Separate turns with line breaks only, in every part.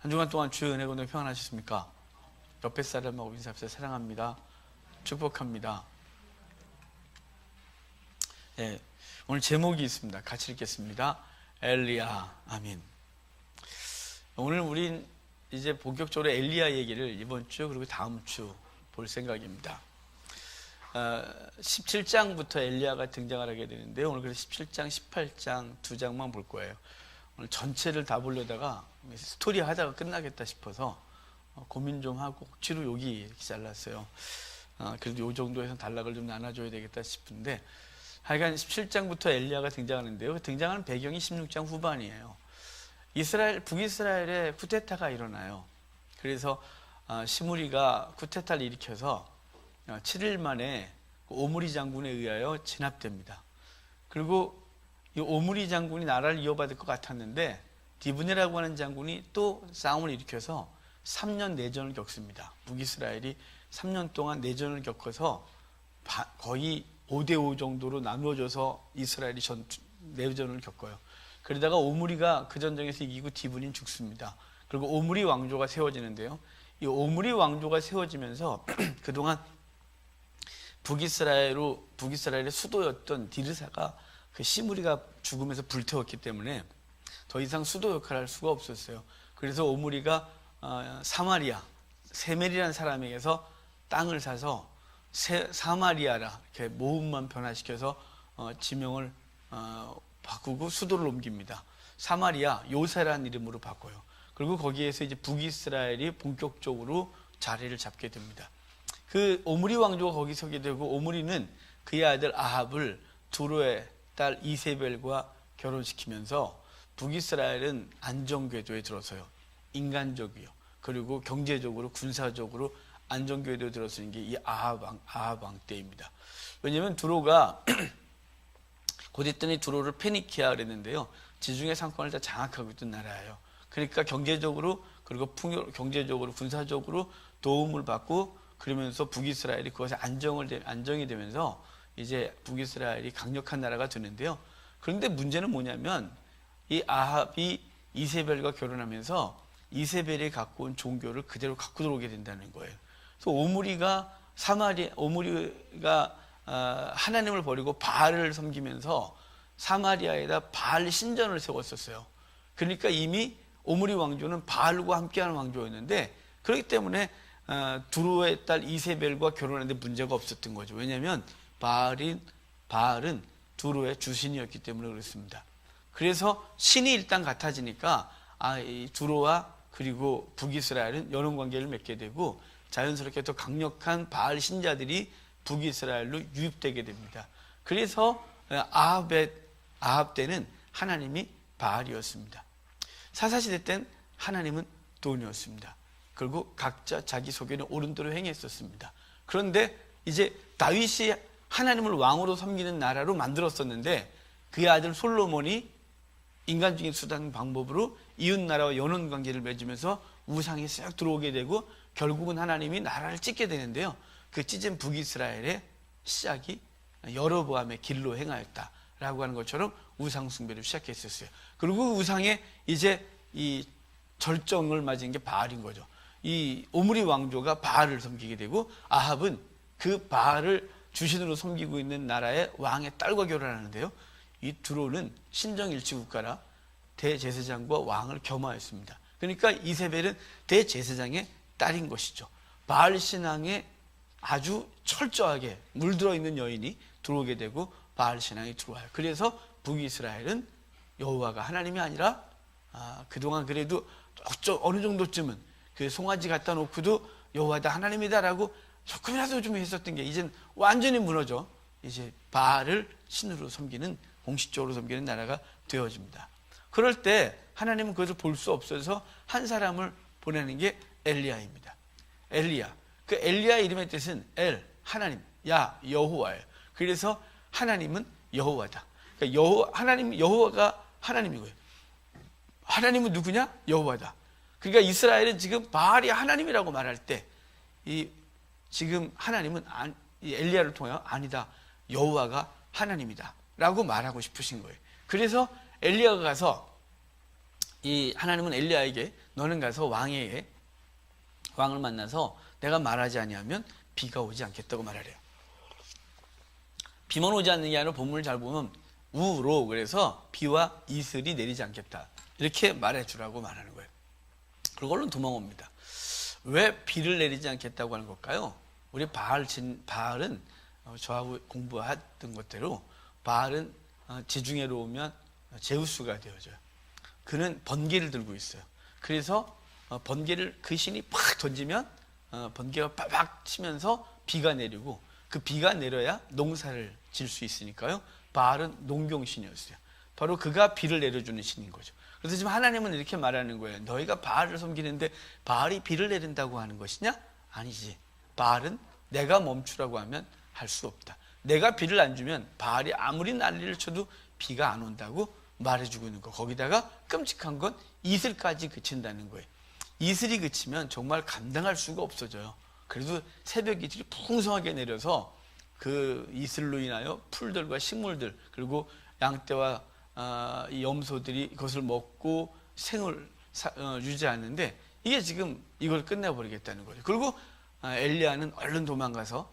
한 주간 동안 주의 은혜 건너 평안하셨습니까? 옆에 사람하고 인사합시다. 사랑합니다. 축복합니다. 네, 오늘 제목이 있습니다. 같이 읽겠습니다. 엘리야. 아멘. 오늘 우린 이제 본격적으로 엘리야 얘기를 이번 주 그리고 다음 주 볼 생각입니다. 17장부터 엘리야가 등장을 하게 되는데 오늘 그래서 17장, 18장 두 장만 볼 거예요. 오늘 전체를 다 보려다가 스토리 하다가 끝나겠다 싶어서 고민 좀 하고 억지로 여기 이렇게 잘랐어요. 그래도 이 정도에서 단락을 좀 나눠줘야 되겠다 싶은데 하여간 17장부터 엘리야가 등장하는데요. 등장하는 배경이 16장 후반이에요. 북이스라엘에 쿠데타가 일어나요. 그래서 시므리가 쿠데타를 일으켜서 7일 만에 오므리 장군에 의하여 진압됩니다. 그리고 이 오므리 장군이 나라를 이어받을 것 같았는데 디브네라고 하는 장군이 또 싸움을 일으켜서 3년 내전을 겪습니다. 북이스라엘이 3년 동안 내전을 겪어서 거의 5대5 정도로 나누어져서 이스라엘이 내전을 겪어요. 그러다가 오므리가 그 전쟁에서 이기고 디브니는 죽습니다. 그리고 오므리 왕조가 세워지는데요. 이 오므리 왕조가 세워지면서 그동안 북이스라엘의 수도였던 디르사가 그 시므리가 죽으면서 불태웠기 때문에 더 이상 수도 역할을 할 수가 없었어요. 그래서 오므리가 사마리아, 세멜이라는 사람에게서 땅을 사서 사마리아라 이렇게 모음만 변화시켜서 지명을 바꾸고 수도를 옮깁니다. 사마리아, 요새라는 이름으로 바꿔요. 그리고 거기에서 이제 북이스라엘이 본격적으로 자리를 잡게 됩니다. 그 오므리 왕조가 거기 서게 되고 오므리는 그의 아들 아합을 두로의 딸 이세벨과 결혼시키면서 북이스라엘은 안정궤도에 들어서요. 인간적이요. 그리고 경제적으로 군사적으로 안정궤도에 들어서는 게 이 아합 왕 때입니다. 왜냐하면 두로가 곧있더니 두로를 페니키아 그랬는데요. 지중해 상권을 다 장악하고 있던 나라예요. 그러니까 경제적으로 그리고 경제적으로 군사적으로 도움을 받고 그러면서 북이스라엘이 그것에 안정이 되면서 이제 북이스라엘이 강력한 나라가 되는데요. 그런데 문제는 뭐냐면 이 아합이 이세벨과 결혼하면서 이세벨이 갖고 온 종교를 그대로 갖고 들어오게 된다는 거예요. 그래서 오므리가 하나님을 버리고 바알을 섬기면서 사마리아에다 바알 신전을 세웠었어요. 그러니까 이미 오므리 왕조는 바알과 함께하는 왕조였는데 그렇기 때문에 두로의 딸 이세벨과 결혼하는데 문제가 없었던 거죠. 왜냐하면 바알은 두로의 주신이었기 때문에 그렇습니다. 그래서 신이 일단 같아지니까 이 두로와 그리고 북이스라엘은 연혼 관계를 맺게 되고 자연스럽게 더 강력한 바알 신자들이 북이스라엘로 유입되게 됩니다. 그래서 아합 때는 하나님이 바알이었습니다. 사사시대 때는 하나님은 돈이었습니다. 그리고 각자 자기 속에는 옳은 대로 행했었습니다. 그런데 이제 다윗이 하나님을 왕으로 섬기는 나라로 만들었었는데 그의 아들 솔로몬이 인간적인 수단 방법으로 이웃나라와 연혼관계를 맺으면서 우상이 싹 들어오게 되고 결국은 하나님이 나라를 찢게 되는데요. 그 찢은 북이스라엘의 시작이 여로보암의 길로 행하였다라고 하는 것처럼 우상 숭배를 시작했었어요. 그리고 우상의 이제 이 절정을 맞은 게 바알인 거죠. 이 오므리 왕조가 바알을 섬기게 되고 아합은 그 바알을 주신으로 섬기고 있는 나라의 왕의 딸과 결혼하는데요. 이 두로는 신정일치 국가라 대제사장과 왕을 겸하였습니다. 그러니까 이세벨은 대제사장의 딸인 것이죠. 바알 신앙에 아주 철저하게 물들어 있는 여인이 들어오게 되고 바알 신앙이 들어와요. 그래서 북이스라엘은 여호와가 하나님이 아니라 그동안 그래도 어느 정도쯤은 그 송아지 갖다 놓고도 여호와다 하나님이다라고 조금이라도 좀 했었던 게 이젠 완전히 무너져 이제 바알을 신으로 섬기는 공식적으로 섬기는 나라가 되어집니다. 그럴 때 하나님은 그것을 볼 수 없어서 한 사람을 보내는 게 엘리야입니다. 엘리야. 그 엘리야 이름의 뜻은 하나님, 여호와예요. 그래서 하나님은 여호와다. 그러니까 여호와가 하나님이고요. 하나님은 누구냐? 여호와다. 그러니까 이스라엘은 지금 바알이 하나님이라고 말할 때 지금 하나님은 엘리야를 통하여 아니다. 여호와가 하나님이다 라고 말하고 싶으신 거예요. 그래서 엘리야가 가서 이 하나님은 엘리야에게 너는 가서 왕을 만나서 내가 말하지 아니하면 비가 오지 않겠다고 말하래요. 비만 오지 않는 게 아니라 본문을 잘 보면 우로, 그래서 비와 이슬이 내리지 않겠다 이렇게 말해주라고 말하는 거예요. 그리고 얼른 도망옵니다. 왜 비를 내리지 않겠다고 하는 걸까요? 우리 바알은 저하고 공부했던 것대로 바알은 지중해로 오면 제우스가 되어져요. 그는 번개를 들고 있어요. 그래서 번개를 그 신이 팍 던지면 번개가 팍 치면서 비가 내리고, 그 비가 내려야 농사를 질 수 있으니까요. 바알은 농경신이었어요. 바로 그가 비를 내려주는 신인 거죠. 그래서 지금 하나님은 이렇게 말하는 거예요. 너희가 바알을 섬기는데 바알이 비를 내린다고 하는 것이냐? 아니지. 바알은 내가 멈추라고 하면 할 수 없다. 내가 비를 안 주면 바알이 아무리 난리를 쳐도 비가 안 온다고 말해주고 있는 거. 거기다가 끔찍한 건 이슬까지 그친다는 거예요. 이슬이 그치면 정말 감당할 수가 없어져요. 그래도 새벽 이슬이 풍성하게 내려서 그 이슬로 인하여 풀들과 식물들, 그리고 양떼와 이 염소들이 그것을 먹고 생을 유지하는데, 이게 지금 이걸 끝내버리겠다는 거죠. 그리고 엘리야는 얼른 도망가서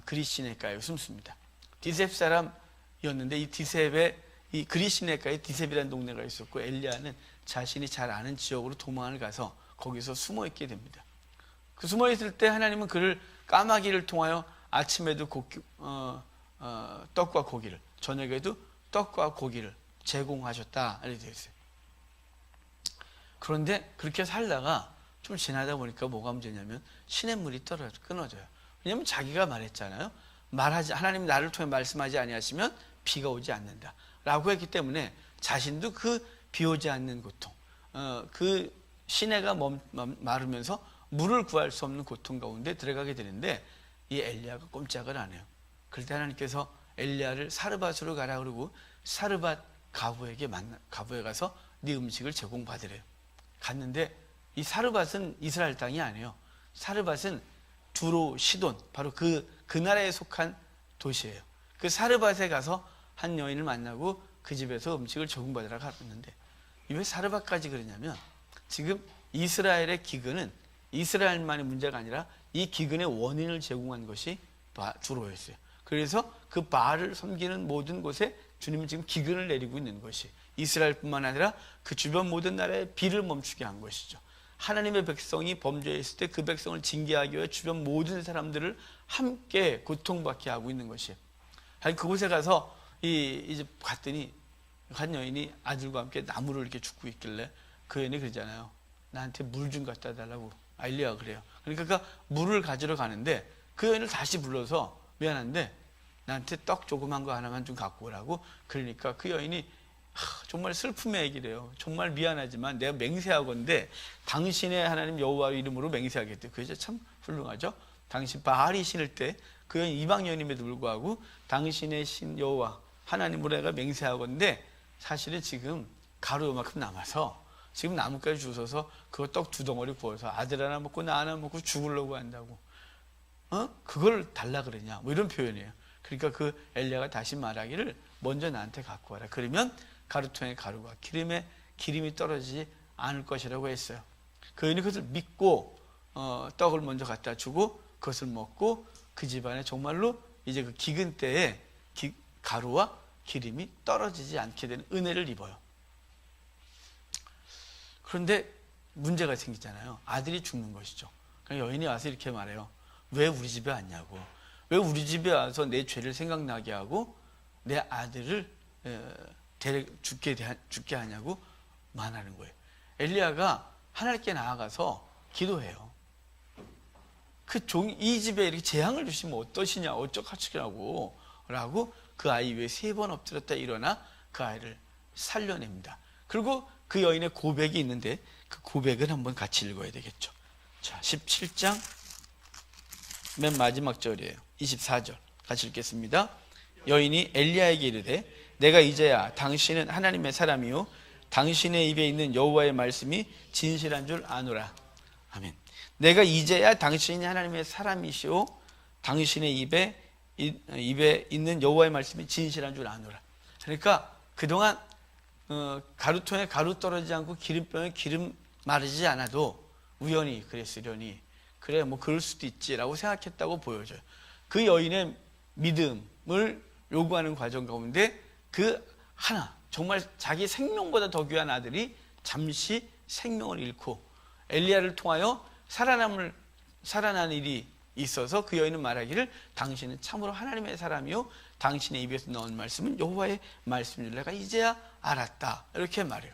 그리시네가에 숨습니다. 디셉 사람이었는데 이 디셉의 이 그리시네가에 디셉이라는 동네가 있었고, 엘리야는 자신이 잘 아는 지역으로 도망을 가서 거기서 숨어 있게 됩니다. 그 숨어 있을 때 하나님은 그를 까마귀를 통하여 아침에도 떡과 고기를, 저녁에도 떡과 고기를 제공하셨다 이렇게 되어 있어요. 그런데 그렇게 살다가 좀 지나다 보니까 뭐가 문제냐면 시냇물이 끊어져요. 왜냐하면 자기가 말했잖아요. 하나님 나를 통해 말씀하지 아니하시면 비가 오지 않는다 라고 했기 때문에 자신도 그 비 오지 않는 고통, 그 시내가 마르면서 물을 구할 수 없는 고통 가운데 들어가게 되는데, 이 엘리야가 꼼짝을 안 해요. 그럴 때 하나님께서 엘리야를 사르밧으로 가라 그러고 사르밧 가부에 가서 네 음식을 제공받으래요. 갔는데 이 사르밧은 이스라엘 땅이 아니에요. 사르밧은 두로, 시돈, 바로 그 나라에 속한 도시예요. 그 사르밧에 가서 한 여인을 만나고 그 집에서 음식을 제공받으라 갔는데, 왜 사르밧까지 그러냐면 지금 이스라엘의 기근은 이스라엘만의 문제가 아니라 이 기근의 원인을 제공한 것이 두로였어요. 그래서 그 바알을 섬기는 모든 곳에 주님은 지금 기근을 내리고 있는 것이 이스라엘뿐만 아니라 그 주변 모든 나라에 비를 멈추게 한 것이죠. 하나님의 백성이 범죄했을 때 그 백성을 징계하기 위해 주변 모든 사람들을 함께 고통받게 하고 있는 것이에요. 그곳에 가서 이제 갔더니 한 여인이 아들과 함께 나무를 이렇게 줍고 있길래 그 여인이 그러잖아요. 나한테 물 좀 갖다 달라고 엘리야가 그래요. 그러니까 물을 가지러 가는데 그 여인을 다시 불러서 미안한데 나한테 떡 조그만 거 하나만 좀 갖고 오라고. 그러니까 그 여인이 정말 슬픔의 얘기래요. 정말 미안하지만 내가 맹세하건대 당신의 하나님 여호와 이름으로 맹세하겠대. 그게 참 훌륭하죠. 당신 바알이 신을 때 그 여인 이방 여인임에도 불구하고 당신의 신 여호와 하나님으로 내가 맹세하건대 사실은 지금 가루 요만큼 남아서 지금 나뭇가지 주워서 그거 떡 2덩어리 구워서 아들 하나 먹고 나 하나 먹고 죽으려고 한다고. 그걸 달라 그러냐. 뭐 이런 표현이에요. 그러니까 그 엘리야가 다시 말하기를 먼저 나한테 갖고 와라. 그러면 가루통에 가루가 기름이 떨어지지 않을 것이라고 했어요. 그 여인이 그것을 믿고 떡을 먼저 갖다 주고 그것을 먹고 그 집안에 정말로 이제 그 기근 때에 가루와 기름이 떨어지지 않게 되는 은혜를 입어요. 그런데 문제가 생기잖아요. 아들이 죽는 것이죠. 그러니까 여인이 와서 이렇게 말해요. 왜 우리 집에 왔냐고. 왜 우리 집에 와서 내 죄를 생각나게 하고 내 아들을 죽게 하냐고 말하는 거예요. 엘리야가 하나님께 나아가서 기도해요. 이 집에 이렇게 재앙을 주시면 어떠시냐, 어쩌하시냐고 라고 그 아이 위에 3번 엎드렸다 일어나 그 아이를 살려냅니다. 그리고 그 여인의 고백이 있는데 그 고백을 한번 같이 읽어야 되겠죠. 자, 17장 맨 마지막 절이에요. 24절 같이 읽겠습니다. 여인이 엘리야에게 이르되 내가 이제야 당신은 하나님의 사람이요 당신의 입에 있는 여호와의 말씀이 진실한 줄 아노라. 아멘. 내가 이제야 당신이 하나님의 사람이시오 당신의 입에 있는 여호와의 말씀이 진실한 줄 아노라. 그러니까 그동안 가루통에 가루 떨어지지 않고 기름병에 기름 마르지 않아도 우연히 그랬으려니 그래 뭐 그럴 수도 있지라고 생각했다고 보여져요. 그 여인의 믿음을 요구하는 과정 가운데 그 하나 정말 자기 생명보다 더 귀한 아들이 잠시 생명을 잃고 엘리야를 통하여 살아난 일이 있어서 그 여인은 말하기를 당신은 참으로 하나님의 사람이요 당신의 입에서 나온 말씀은 여호와의 말씀을 내가 이제야 알았다 이렇게 말해요.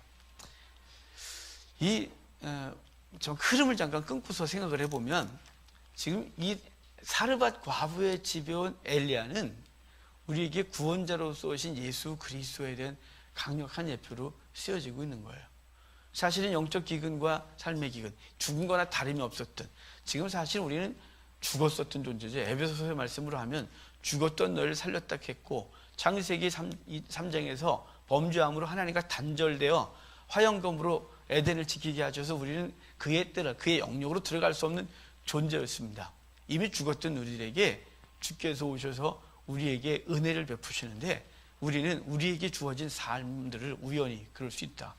좀 흐름을 잠깐 끊고서 생각을 해보면 지금 이 사르밧 과부의 집에 온 엘리야는 우리에게 구원자로서 오신 예수 그리스도에 대한 강력한 예표로 쓰여지고 있는 거예요. 사실은 영적 기근과 삶의 기근, 죽은 거나 다름이 없었던, 지금 사실 우리는 죽었었던 존재죠. 에베소서의 말씀으로 하면 죽었던 너를 살렸다 했고, 창세기 3장에서 범죄함으로 하나님과 단절되어 화영검으로 에덴을 지키게 하셔서 우리는 그의 때라 그의 영역으로 들어갈 수 없는 존재였습니다. 이미 죽었던 우리들에게 주께서 오셔서 우리에게 은혜를 베푸시는데 우리는 우리에게 주어진 삶들을 우연히 그럴 수 있다.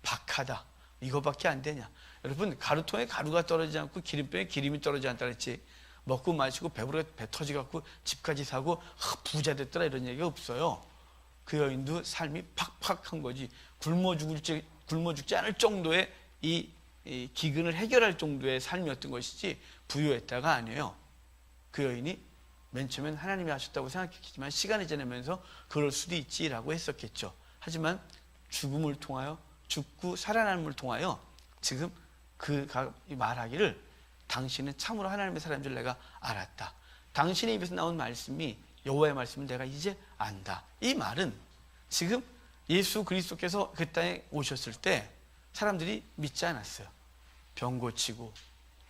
박하다. 이거밖에 안 되냐. 여러분 가루통에 가루가 떨어지지 않고 기름병에 기름이 떨어지지 않다 그랬지. 먹고 마시고 배부르게 배 터지갖고 집까지 사고 부자 됐더라 이런 얘기가 없어요. 그 여인도 삶이 팍팍한 거지. 굶어 죽지 않을 정도의 이 기근을 해결할 정도의 삶이었던 것이지 부유했다가 아니에요. 그 여인이 맨 처음엔 하나님이 하셨다고 생각했지만 시간이 지나면서 그럴 수도 있지라고 했었겠죠. 하지만 죽음을 통하여 죽고 살아남음을 통하여 지금 그가 말하기를 당신은 참으로 하나님의 사람인 줄 내가 알았다. 당신의 입에서 나온 말씀이 여호와의 말씀을 내가 이제 안다. 이 말은 지금 예수 그리스도께서 그 땅에 오셨을 때 사람들이 믿지 않았어요. 병 고치고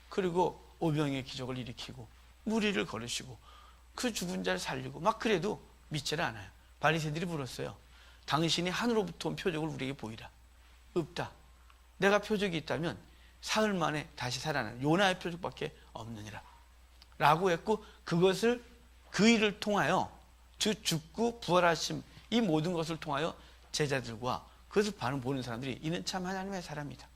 그리고 오병의 기적을 일으키고 무리를 거르시고 그 죽은 자를 살리고 막 그래도 믿지를 않아요. 바리새인들이 물었어요. 당신이 하늘로부터 온 표적을 우리에게 보이라. 없다. 내가 표적이 있다면 사흘 만에 다시 살아나는 요나의 표적밖에 없느니라 라고 했고, 그것을 그 일을 통하여 죽고 부활하심 이 모든 것을 통하여 제자들과 그것을 보는 사람들이 이는 참 하나님의 사람이다,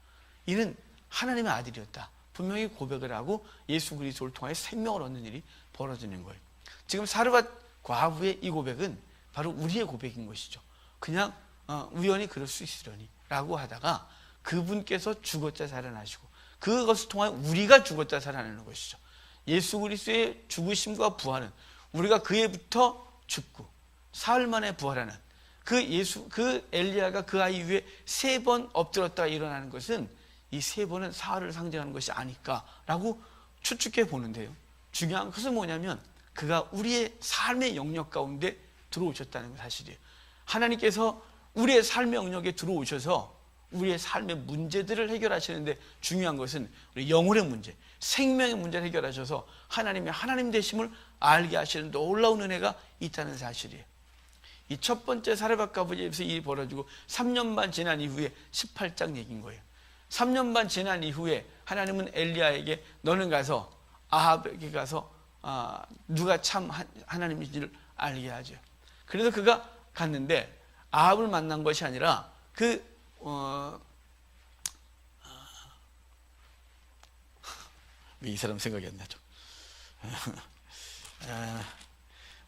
이는 하나님의 아들이었다 분명히 고백을 하고 예수 그리스도를 통하여 생명을 얻는 일이 벌어지는 거예요. 지금 사르밧 과부의 이 고백은 바로 우리의 고백인 것이죠. 그냥 우연히 그럴 수 있으려니 라고 하다가 그분께서 죽었자 살아나시고 그것을 통하여 우리가 죽었자 살아나는 것이죠. 예수 그리스도의 죽으심과 부활은 우리가 그에부터 죽고 사흘 만에 부활하는 그 엘리야가 그 아이 위에 3번 엎드렸다가 일어나는 것은 이 3번은 사흘을 상징하는 것이 아닐까라고 추측해 보는데요. 중요한 것은 뭐냐면 그가 우리의 삶의 영역 가운데 들어오셨다는 사실이에요. 하나님께서 우리의 삶의 영역에 들어오셔서 우리의 삶의 문제들을 해결하시는데 중요한 것은 우리 영혼의 문제, 생명의 문제를 해결하셔서 하나님의 하나님 되심을 알게 하시는 놀라운 은혜가 있다는 사실이에요. 이 첫 번째 사르밧 과부에서 일이 벌어지고 3년 반 지난 이후에 18장 얘기인 거예요. 3년 반 지난 이후에 하나님은 엘리야에게 너는 가서 아합에게 가서 누가 참 하나님인지를 알게 하죠. 그래서 그가 갔는데 아합을 만난 것이 아니라 이 사람 생각이 안 나죠.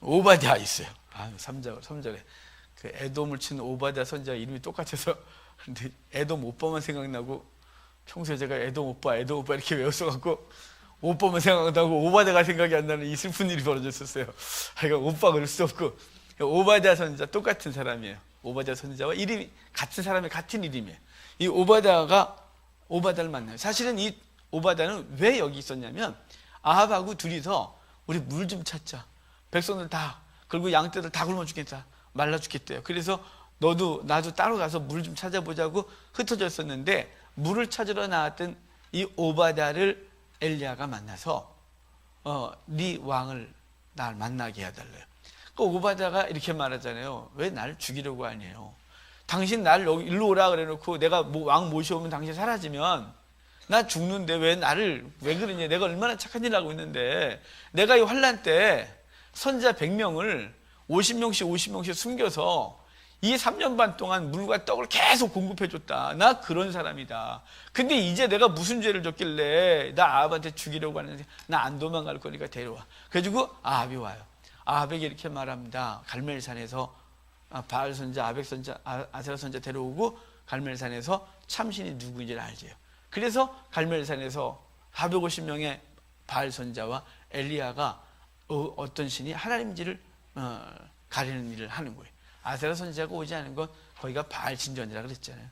오바댜 있어요. 3절에 그 에돔을 친 오바댜 선지자 이름이 똑같아서 근데 에돔 오빠만 생각나고 평소에 제가 에돔 오빠 이렇게 외웠어갖고 오빠만 생각나고 오바댜가 생각이 안 나는 이 슬픈 일이 벌어졌었어요. 그러니까 오빠 그럴 수 없고 오바댜 선지자 똑같은 사람이에요. 오바댜 선지자와 이름이 같은 사람의 같은 이름이에요. 이 오바댜를 만나요. 사실은 이 오바댜는 왜 여기 있었냐면 아합하고 둘이서 우리 물 좀 찾자. 백성들 다 그리고 양떼들 다 굶어 죽겠다. 말라 죽겠대요. 그래서 나도 따로 가서 물 좀 찾아보자고 흩어졌었는데 물을 찾으러 나왔던 이 오바댜를 엘리야가 만나서 네 왕을 날 만나게 해달래요. 그 오바댜가 이렇게 말하잖아요. 왜 나를 죽이려고 하냐요. 당신 날 일로 오라 그래놓고 내가 왕 모셔오면 당신 사라지면 나 죽는데 왜 그러냐. 내가 얼마나 착한 일을 하고 있는데 내가 이 환난 때 선지자 100명을 50명씩 숨겨서 이 3년 반 동안 물과 떡을 계속 공급해줬다. 나 그런 사람이다. 근데 이제 내가 무슨 죄를 졌길래 나 아합한테 죽이려고 하는데 나 안 도망갈 거니까 데려와. 그래가지고 아합이 와요. 아합에게 이렇게 말합니다. 갈멜산에서 바알 선자, 아벡 선자, 아세라 선자 데려오고 갈멜산에서 참신이 누구인지를 알지요. 그래서 갈멜산에서 450명의 바알 선자와 엘리야가 어떤 신이 하나님인지를 가리는 일을 하는 거예요. 아세라 선지자가 오지 않은 건 거기가 바알 신전이라 그랬잖아요.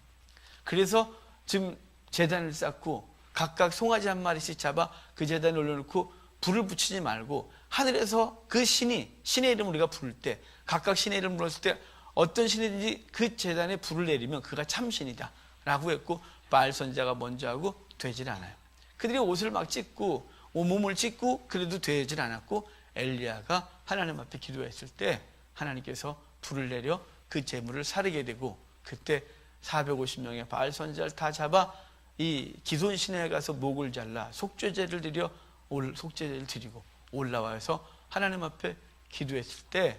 그래서 지금 제단을 쌓고 각각 송아지 한 마리씩 잡아 그 제단에 올려놓고 불을 붙이지 말고 하늘에서 그 신의 이름을 우리가 부를 때 각각 신의 이름을 불렀을 때 어떤 신이든지 그 제단에 불을 내리면 그가 참신이다 라고 했고 바알 선지자가 먼저 하고 되질 않아요. 그들이 옷을 막 찢고 몸을 찢고 그래도 되질 않았고 엘리야가 하나님 앞에 기도했을 때 하나님께서 불을 내려 그 제물을 사르게 되고 그때 450명의 바알 선지자를 다 잡아 이 기손 시내에 가서 목을 잘라 속죄제를 드리고 올라와서 하나님 앞에 기도했을 때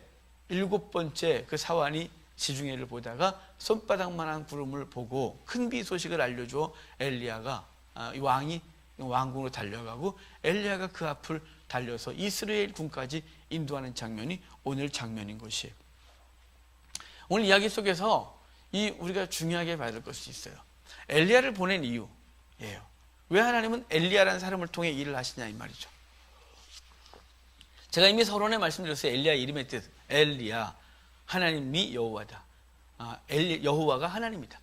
7번째 그 사환이 지중해를 보다가 손바닥만한 구름을 보고 큰 비 소식을 알려줘 엘리야가 왕이 왕궁으로 달려가고 엘리야가 그 앞을 달려서 이스라엘 군까지 인도하는 장면이 오늘 장면인 것이에요. 오늘 이야기 속에서 우리가 중요하게 봐야 될 것이 있어요. 엘리야를 보낸 이유예요. 왜 하나님은 엘리야라는 사람을 통해 일을 하시냐 이 말이죠. 제가 이미 서론에 말씀드렸어요. 엘리야 이름의 뜻 엘리야, 하나님이 여호와다. 여호와가 하나님이다.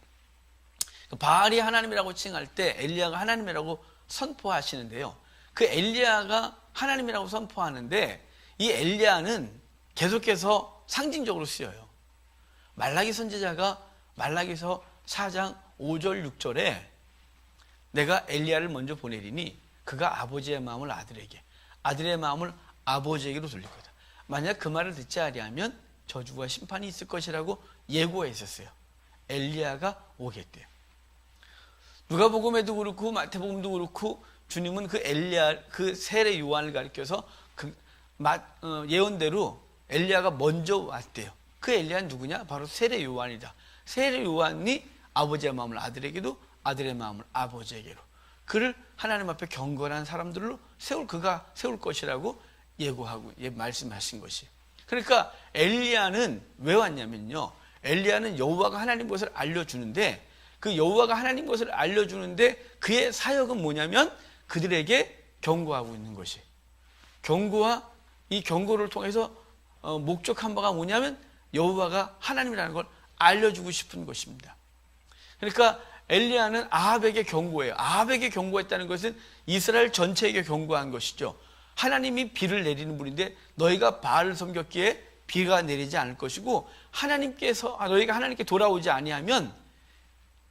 바알이 하나님이라고 칭할 때 엘리야가 하나님이라고 선포하시는데요. 그 엘리야가 하나님이라고 선포하는데 이 엘리야는 계속해서 상징적으로 쓰여요. 말라기 선지자가 말라기서 4장 5절 6절에 내가 엘리야를 먼저 보내리니 그가 아버지의 마음을 아들에게 아들의 마음을 아버지에게로 돌릴 거다. 만약 그 말을 듣지 아니하면 저주와 심판이 있을 것이라고 예고했었어요. 엘리야가 오겠대요. 누가복음에도 그렇고 마태복음도 그렇고 주님은 그 엘리야 그 세례 요한을 가리켜서 예언대로 엘리야가 먼저 왔대요. 그 엘리야는 누구냐? 바로 세례 요한이다. 세례 요한이 아버지의 마음을 아들에게도 아들의 마음을 아버지에게로 그를 하나님 앞에 경건한 사람들로 그가 세울 것이라고 예고하고 말씀하신 것이. 그러니까 엘리야는 왜 왔냐면요. 엘리야는 여호와가 하나님 것을 알려주는데 그 여호와가 하나님 것을 알려주는데 그의 사역은 뭐냐면 그들에게 경고하고 있는 것이. 경고와 이 경고를 통해서 목적한 바가 뭐냐면 여호와가 하나님이라는 걸 알려주고 싶은 것입니다. 그러니까 엘리야는 아합에게 경고해요. 아합에게 경고했다는 것은 이스라엘 전체에게 경고한 것이죠. 하나님이 비를 내리는 분인데 너희가 바알을 섬겼기에 비가 내리지 않을 것이고 너희가 하나님께 돌아오지 아니하면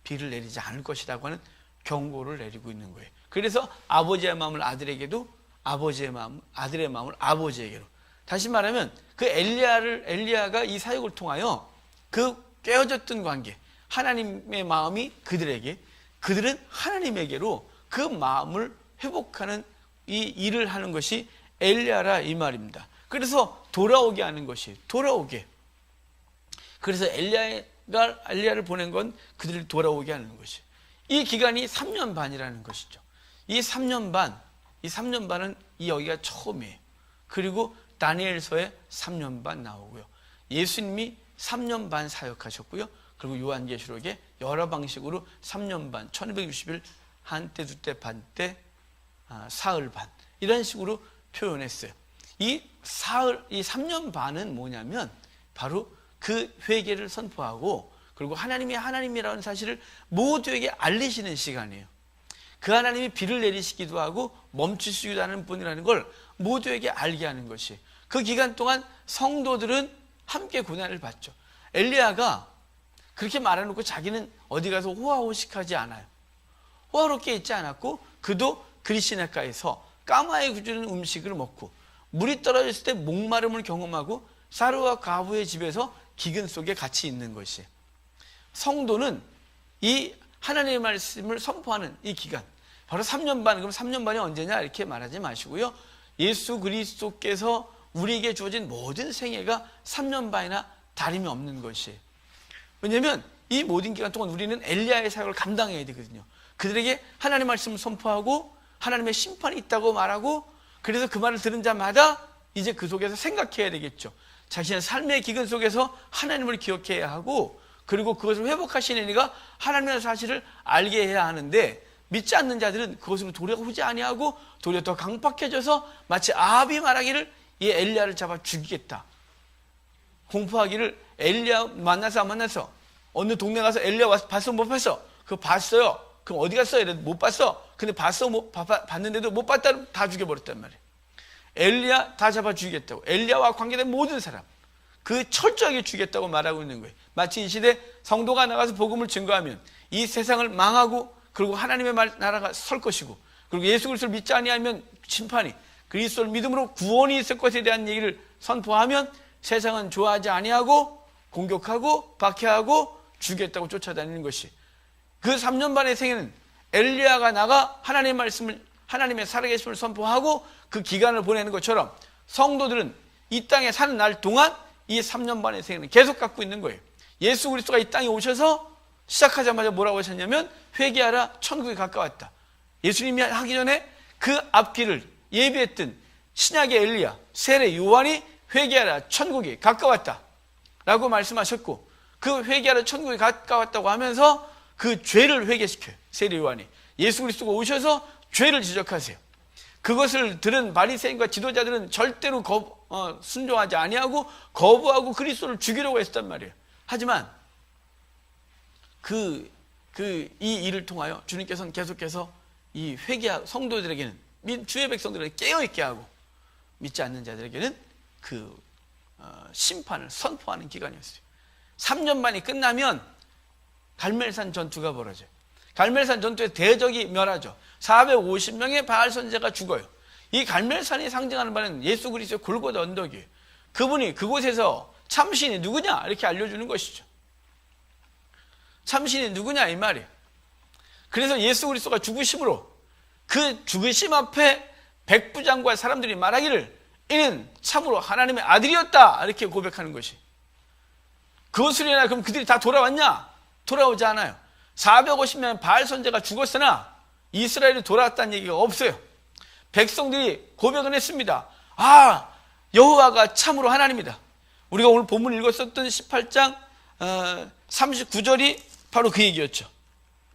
비를 내리지 않을 것이라고 하는 경고를 내리고 있는 거예요. 그래서 아버지의 마음을 아들에게도 아버지의 마음, 아들의 마음을 아버지에게로. 다시 말하면 그 엘리야가 이 사역을 통하여 그 깨어졌던 관계, 하나님의 마음이 그들은 하나님에게로 그 마음을 회복하는 이 일을 하는 것이 엘리야라 이 말입니다. 그래서 돌아오게 하는 것이 돌아오게. 그래서 엘리야를 보낸 건 그들을 돌아오게 하는 것이. 이 기간이 3년 반이라는 것이죠. 이 3년 반은 여기가 처음이에요. 그리고 다니엘서에 3년 반 나오고요. 예수님이 3년 반 사역하셨고요. 그리고 요한계시록에 여러 방식으로 3년 반, 1260일, 한때, 두때, 반때, 사흘 반 이런 식으로 표현했어요. 이 3년 반은 뭐냐면 바로 그 회개를 선포하고 그리고 하나님이 하나님이라는 사실을 모두에게 알리시는 시간이에요. 그 하나님이 비를 내리시기도 하고 멈추시기도 하는 분이라는 걸 모두에게 알게 하는 것이. 그 기간 동안 성도들은 함께 고난을 받죠. 엘리야가 그렇게 말해놓고 자기는 어디 가서 호화호식하지 않아요. 호화롭게 있지 않았고 그도 그리시네가에서 까마에 구주는 음식을 먹고 물이 떨어졌을 때 목마름을 경험하고 사르와 과부의 집에서 기근 속에 같이 있는 것이. 성도는 이 하나님의 말씀을 선포하는 이 기간 바로 3년 반. 그럼 3년 반이 언제냐 이렇게 말하지 마시고요. 예수 그리스도께서 우리에게 주어진 모든 생애가 3년 반이나 다름이 없는 것이. 왜냐하면 이 모든 기간 동안 우리는 엘리야의 사역을 감당해야 되거든요. 그들에게 하나님의 말씀을 선포하고 하나님의 심판이 있다고 말하고, 그래서 그 말을 들은 자마다 이제 그 속에서 생각해야 되겠죠. 자신의 삶의 기근 속에서 하나님을 기억해야 하고, 그리고 그것을 회복하시는 이가 하나님의 사실을 알게 해야 하는데, 믿지 않는 자들은 그것으로 돌아오지 아니하고 도리어 더 강팍해져서 마치 아합이 말하기를 이 엘리야를 잡아 죽이겠다, 공포하기를 엘리야 만나서 안 만나서, 어느 동네 가서 엘리야 와서 봤어 못 봤어? 그거 봤어요. 그럼 어디 갔어? 이래도 못 봤어. 근데 봤어 봤는데도 못 봤다, 다 죽여버렸단 말이에요. 엘리야 다 잡아 죽이겠다고, 엘리야와 관계된 모든 사람 그 철저하게 죽이겠다고 말하고 있는 거예요. 마치 이 시대 성도가 나가서 복음을 증거하면 이 세상을 망하고, 그리고 하나님의 나라가 설 것이고, 그리고 예수 그리스도를 믿지 아니하면 심판이, 그리스도를 믿음으로 구원이 있을 것에 대한 얘기를 선포하면 세상은 좋아하지 아니하고 공격하고 박해하고 죽였다고 쫓아다니는 것이, 그 3년 반의 생애는 엘리야가 나가 하나님의 말씀을, 하나님의 살아계심을 선포하고 그 기간을 보내는 것처럼 성도들은 이 땅에 사는 날 동안 이 3년 반의 생애는 계속 갖고 있는 거예요. 예수 그리스도가 이 땅에 오셔서 시작하자마자 뭐라고 하셨냐면 회개하라, 천국이 가까웠다. 예수님이 하기 전에 그 앞길을 예비했던 신약의 엘리야, 세례 요한이 회개하라, 천국이 가까웠다 라고 말씀하셨고, 그 회개하라, 천국이 가까웠다고 하면서 그 죄를 회개시켜요. 세례 요한이 예수 그리스도가 오셔서 죄를 지적하세요. 그것을 들은 바리새인과 지도자들은 절대로 순종하지 아니하고 거부하고 그리스도를 죽이려고 했단 말이에요. 하지만 이 일을 통하여 주님께서는 계속해서 이 성도들에게는, 주의 백성들에게 깨어있게 하고, 믿지 않는 자들에게는 그 심판을 선포하는 기간이었어요. 3년 만이 끝나면 갈멜산 전투가 벌어져요. 갈멜산 전투에 대적이 멸하죠. 450명의 바알 선지자가 죽어요. 이 갈멜산이 상징하는 바는 예수 그리스도의 골고다 언덕이에요. 그분이 그곳에서 참신이 누구냐 이렇게 알려주는 것이죠. 참신이 누구냐 이 말이에요. 그래서 예수 그리스도가 죽으심으로 그 죽으심 앞에 백부장과 사람들이 말하기를 이는 참으로 하나님의 아들이었다 이렇게 고백하는 것이, 그것으로 인하여 그럼 그들이 다 돌아왔냐? 돌아오지 않아요. 450명 바알 선지자가 죽었으나 이스라엘이 돌아왔다는 얘기가 없어요. 백성들이 고백은 했습니다. 아, 여호와가 참으로 하나님이다. 우리가 오늘 본문 읽었었던 18장 39절이 바로 그 얘기였죠.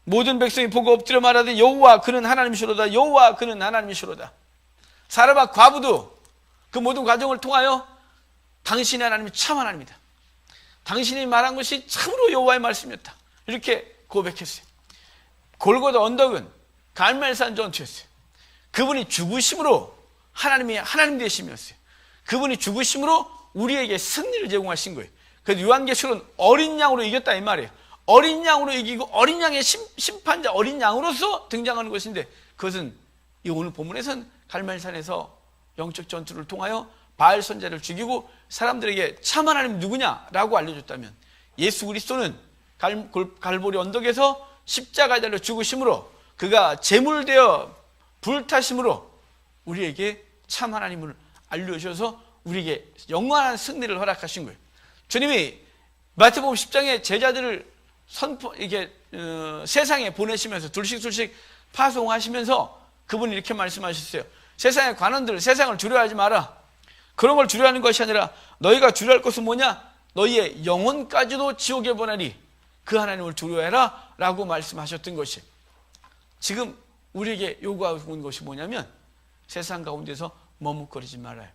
모든 백성이 보고 엎드려 말하되 여호와 그는 하나님이시로다, 여호와 그는 하나님이시로다. 사라밧 과부도 그 모든 과정을 통하여 당신의 하나님이 참 하나님이다, 당신이 말한 것이 참으로 여호와의 말씀이었다 이렇게 고백했어요. 골고다 언덕은 갈멜산 전투였어요. 그분이 죽으심으로 하나님이 하나님 되심이었어요. 그분이 죽으심으로 우리에게 승리를 제공하신 거예요. 그래서 요한계시록은 어린 양으로 이겼다 이 말이에요. 어린 양으로 이기고 어린 양의 심판자, 어린 양으로서 등장하는 것인데, 그것은 이 오늘 본문에서는 갈멜산에서 영적 전투를 통하여 바알 선지자를 죽이고 사람들에게 참 하나님 누구냐라고 알려줬다면, 예수 그리스도는 갈보리 언덕에서 십자가에 달려 죽으심으로, 그가 제물되어 불타심으로 우리에게 참 하나님을 알려주셔서 우리에게 영원한 승리를 허락하신 거예요. 주님이 마태복음 10장에 제자들을 세상에 보내시면서 둘씩 파송하시면서 그분이 이렇게 말씀하셨어요. 세상의 관원들, 세상을 두려워하지 마라. 그런 걸 두려워하는 것이 아니라 너희가 두려워할 것은 뭐냐? 너희의 영혼까지도 지옥에 보내리. 그 하나님을 두려워해라 라고 말씀하셨던 것이, 지금 우리에게 요구하고 있는 것이 뭐냐면 세상 가운데서 머뭇거리지 말아요.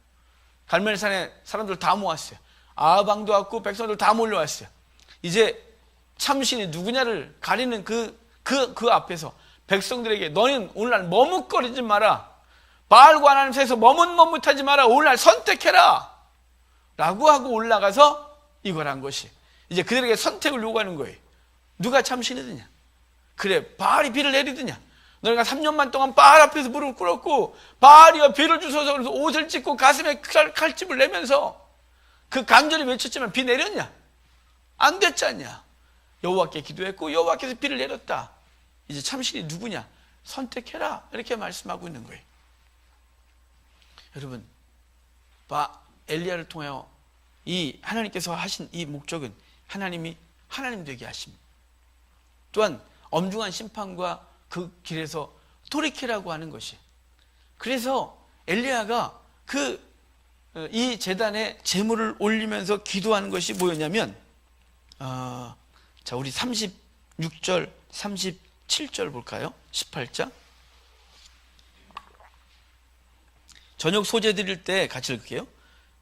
갈멜산에 사람들 다 모았어요. 아방도 왔고 백성들 다 몰려왔어요. 이제 참신이 누구냐를 가리는 그 앞에서 백성들에게 너는 오늘날 머뭇거리지 마라. 바알과 하나님 사이에서 머뭇하지 마라. 오늘날 선택해라 라고 하고 올라가서 이걸 한 것이, 이제 그들에게 선택을 요구하는 거예요. 누가 참신이더냐? 그래, 바알이 비를 내리더냐? 너희가 3년만 동안 바알 앞에서 무릎을 꿇었고 바알이여 비를 주소서 그래서 옷을 찢고 가슴에 칼집을 내면서 그 간절히 외쳤지만 비 내렸냐? 안 됐지 않냐? 여호와께 기도했고 여호와께서 비를 내렸다. 이제 참신이 누구냐? 선택해라 이렇게 말씀하고 있는 거예요. 여러분, 엘리야를 통하여 이 하나님께서 하신 이 목적은 하나님이 하나님 되게 하십니다. 또한 엄중한 심판과 그 길에서 돌이키라고 하는 것이. 그래서 엘리야가 이 제단에 제물을 올리면서 기도하는 것이 뭐였냐면, 자, 우리 36절, 37절 볼까요? 18장. 저녁 소재 드릴 때 같이 읽을게요.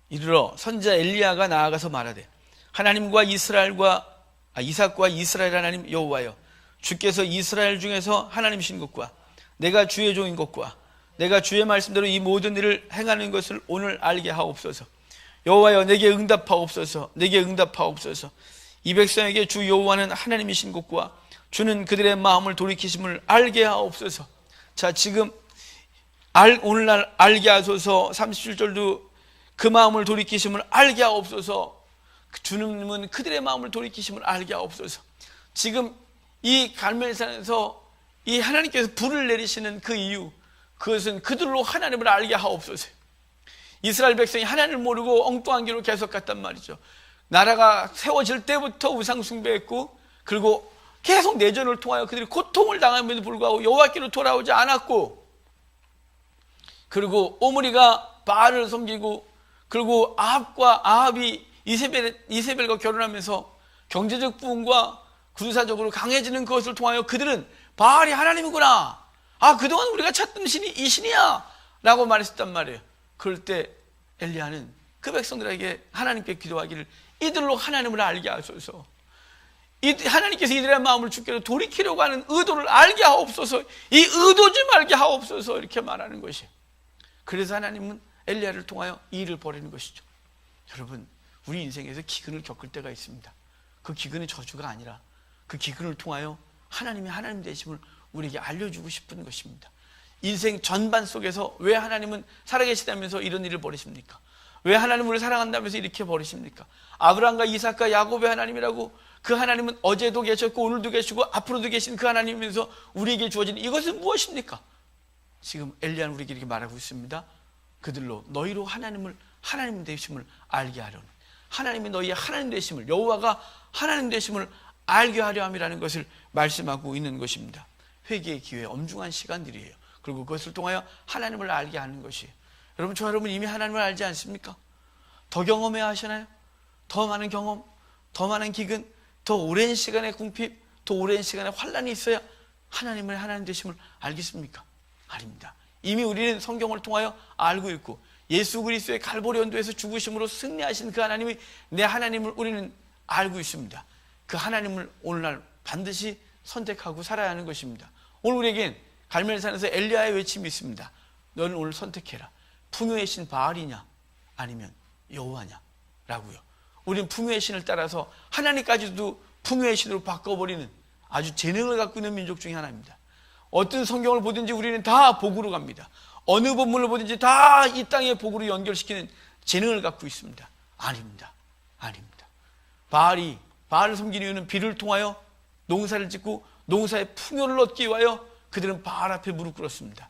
이르러 선지자 엘리야가 나아가서 말하되, 하나님과 이삭과 이스라엘 하나님 여호와여, 주께서 이스라엘 중에서 하나님이신 것과 내가 주의 종인 것과 내가 주의 말씀대로 이 모든 일을 행하는 것을 오늘 알게 하옵소서. 여호와여, 내게 응답하옵소서. 내게 응답하옵소서. 이 백성에게 주 여호와는 하나님이신 것과 주는 그들의 마음을 돌이키심을 알게 하옵소서. 자, 지금 오늘날 알게 하소서. 37절도 그 마음을 돌이키심을 알게 하옵소서. 주님은 그들의 마음을 돌이키심을 알게 하옵소서. 지금 이 갈멜산에서 이 하나님께서 불을 내리시는 그 이유, 그것은 그들로 하나님을 알게 하옵소서. 이스라엘 백성이 하나님을 모르고 엉뚱한 길로 계속 갔단 말이죠. 나라가 세워질 때부터 우상 숭배했고, 그리고 계속 내전을 통하여 그들이 고통을 당함에도 불구하고 여호와께로 돌아오지 않았고, 그리고 오므리가 바알을 섬기고, 그리고 아합이 이세벨과 결혼하면서 경제적 부흥과 군사적으로 강해지는 것을 통하여 그들은 바알이 하나님이구나, 그동안 우리가 찾던 신이 이 신이야 라고 말했단 말이에요. 그럴 때 엘리야는 그 백성들에게 하나님께 기도하기를, 이들로 하나님을 알게 하소서. 하나님께서 이들의 마음을 주께로 돌이키려고 하는 의도를 알게 하옵소서. 이 의도 좀 알게 하옵소서. 이렇게 말하는 것이에요. 그래서 하나님은 엘리야를 통하여 이 일을 벌이는 것이죠. 여러분, 우리 인생에서 기근을 겪을 때가 있습니다. 그 기근은 저주가 아니라 그 기근을 통하여 하나님이 하나님 되심을 우리에게 알려주고 싶은 것입니다. 인생 전반 속에서 왜 하나님은 살아계시다면서 이런 일을 벌이십니까? 왜 하나님은 우리를 사랑한다면서 이렇게 벌이십니까? 아브라함과 이삭과 야곱의 하나님이라고, 그 하나님은 어제도 계셨고 오늘도 계시고 앞으로도 계신 그 하나님이면서 우리에게 주어진 이것은 무엇입니까? 지금 엘리야는 우리에게 이렇게 말하고 있습니다. 그들로 너희로 하나님 되심을 알게 하려는, 하나님이 너희의 하나님 되심을, 여호와가 하나님 되심을 알게 하려 함이라는 것을 말씀하고 있는 것입니다. 회개의 기회, 엄중한 시간들이에요. 그리고 그것을 통하여 하나님을 알게 하는 것이에요. 여러분, 저 여러분 이미 하나님을 알지 않습니까? 더 경험해야 하시나요? 더 많은 경험, 더 많은 기근, 더 오랜 시간의 궁핍, 더 오랜 시간의 환난이 있어야 하나님의 하나님 되심을 알겠습니까? 아닙니다. 이미 우리는 성경을 통하여 알고 있고, 예수 그리스도의 갈보리 언도에서 죽으심으로 승리하신 그 하나님이 내 하나님을 우리는 알고 있습니다. 그 하나님을 오늘날 반드시 선택하고 살아야 하는 것입니다. 오늘 우리에겐 갈멜산에서 엘리야의 외침이 있습니다. 너는 오늘 선택해라. 풍요의 신 바알이냐 아니면 여호와냐 라고요. 우리는 풍요의 신을 따라서 하나님까지도 풍요의 신으로 바꿔버리는 아주 재능을 갖고 있는 민족 중에 하나입니다. 어떤 성경을 보든지 우리는 다 복으로 갑니다. 어느 본문을 보든지 다 이 땅의 복으로 연결시키는 재능을 갖고 있습니다. 아닙니다. 바알을 섬기는 이유는 비를 통하여 농사를 짓고 농사의 풍요를 얻기 위하여 그들은 바알 앞에 무릎 꿇었습니다.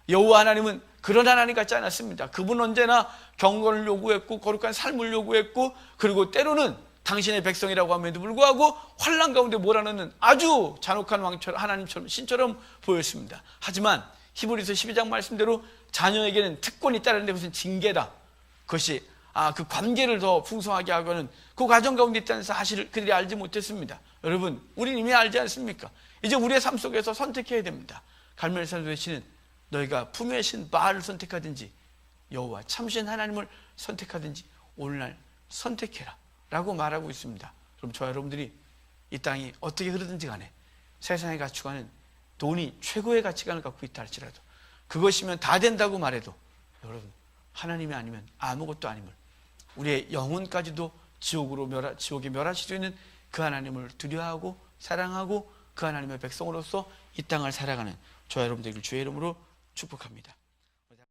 여호와 하나님은 그런 하나님 같지 않았습니다. 그분은 언제나 경건을 요구했고 거룩한 삶을 요구했고, 그리고 때로는 당신의 백성이라고 함에도 불구하고 환난 가운데 몰아넣는 아주 잔혹한 왕처럼, 하나님처럼, 신처럼 보였습니다. 하지만 히브리서 12장 말씀대로 자녀에게는 특권이 있다는 데 무슨 징계다. 그것이 그 관계를 더 풍성하게 하고는 그 과정 가운데 있다는 사실을 그들이 알지 못했습니다. 여러분, 우리는 이미 알지 않습니까? 이제 우리의 삶 속에서 선택해야 됩니다. 갈멜산 외치는 너희가 풍요의 신 바알을 선택하든지 여호와 참신 하나님을 선택하든지 오늘날 선택해라 라고 말하고 있습니다. 그럼 저와 여러분들이 이 땅이 어떻게 흐르든지 간에 세상의 가치관은 돈이 최고의 가치관을 갖고 있다 할지라도, 그것이면 다 된다고 말해도 여러분, 하나님이 아니면 아무것도 아님을, 우리의 영혼까지도 지옥에 멸하실 수 있는 그 하나님을 두려워하고 사랑하고 그 하나님의 백성으로서 이 땅을 살아가는 저와 여러분들을 주의 이름으로 축복합니다.